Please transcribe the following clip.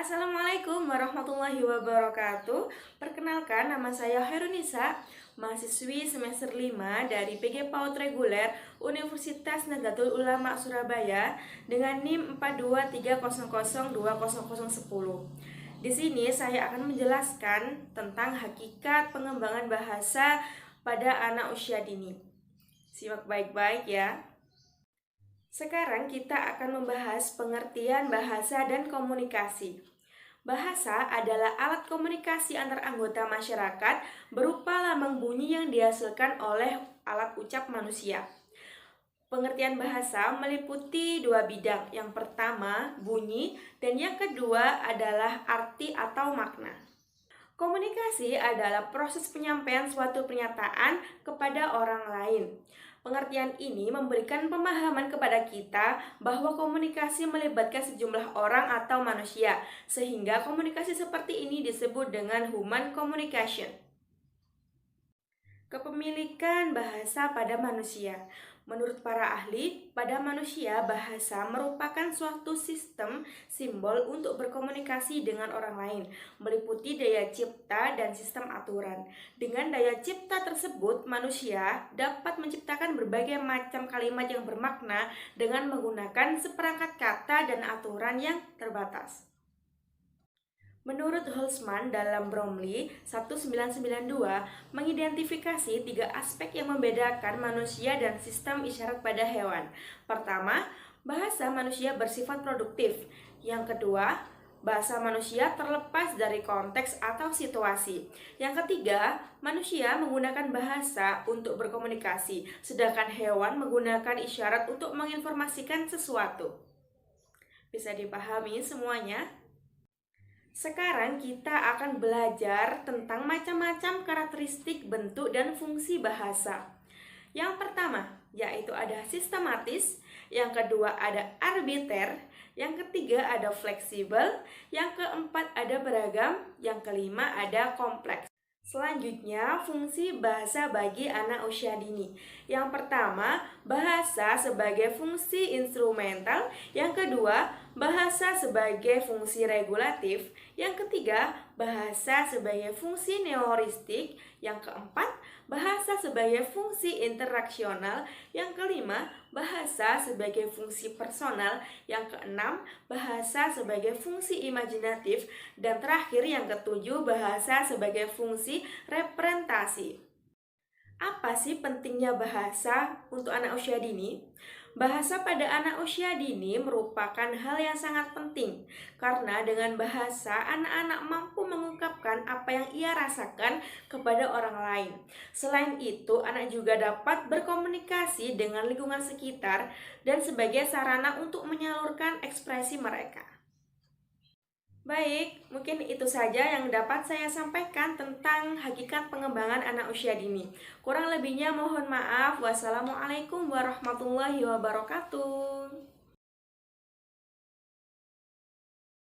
Assalamualaikum warahmatullahi wabarakatuh. Perkenalkan, nama saya Herunisa, mahasiswi semester 5 dari PG PAUD Reguler Universitas Nahdlatul Ulama Surabaya dengan NIM 423002010. Di sini saya akan menjelaskan tentang hakikat pengembangan bahasa pada anak usia dini. Simak baik-baik ya. Sekarang kita akan membahas pengertian bahasa dan komunikasi. Bahasa adalah alat komunikasi antar anggota masyarakat berupa lambang bunyi yang dihasilkan oleh alat ucap manusia. Pengertian bahasa meliputi dua bidang. Yang pertama, bunyi, dan yang kedua adalah arti atau makna. Komunikasi adalah proses penyampaian suatu pernyataan kepada orang lain. Pengertian ini memberikan pemahaman kepada kita bahwa komunikasi melibatkan sejumlah orang atau manusia, sehingga komunikasi seperti ini disebut dengan human communication. Kepemilikan bahasa pada manusia. Menurut para ahli, pada manusia bahasa merupakan suatu sistem simbol untuk berkomunikasi dengan orang lain, meliputi daya cipta dan sistem aturan. Dengan daya cipta tersebut, manusia dapat menciptakan berbagai macam kalimat yang bermakna dengan menggunakan seperangkat kata dan aturan yang terbatas. Menurut Holtzman dalam Bromley 1992 mengidentifikasi tiga aspek yang membedakan manusia dan sistem isyarat pada hewan. Pertama, bahasa manusia bersifat produktif. Yang kedua, bahasa manusia terlepas dari konteks atau situasi. Yang ketiga, manusia menggunakan bahasa untuk berkomunikasi, sedangkan hewan menggunakan isyarat untuk menginformasikan sesuatu. Bisa dipahami semuanya? Sekarang kita akan belajar tentang macam-macam karakteristik bentuk dan fungsi bahasa. Yang pertama, yaitu ada sistematis, yang kedua ada arbiter, yang ketiga ada fleksibel, yang keempat ada beragam, yang kelima ada kompleks. Selanjutnya, fungsi bahasa bagi anak usia dini. Yang pertama, bahasa sebagai fungsi instrumental. Yang kedua, bahasa sebagai fungsi regulatif. Yang ketiga, bahasa sebagai fungsi neoristik. Yang keempat, bahasa sebagai fungsi interaksional. Yang kelima, bahasa sebagai fungsi personal. Yang keenam, bahasa sebagai fungsi imajinatif. Dan terakhir yang ketujuh, bahasa sebagai fungsi representasi. Apa sih pentingnya bahasa untuk anak usia dini? Bahasa pada anak usia dini merupakan hal yang sangat penting karena dengan bahasa anak-anak mampu mengungkapkan apa yang ia rasakan kepada orang lain. Selain itu, anak juga dapat berkomunikasi dengan lingkungan sekitar dan sebagai sarana untuk menyalurkan ekspresi mereka. Baik, mungkin itu saja yang dapat saya sampaikan tentang hakikat pengembangan anak usia dini. Kurang lebihnya mohon maaf. Wassalamualaikum warahmatullahi wabarakatuh.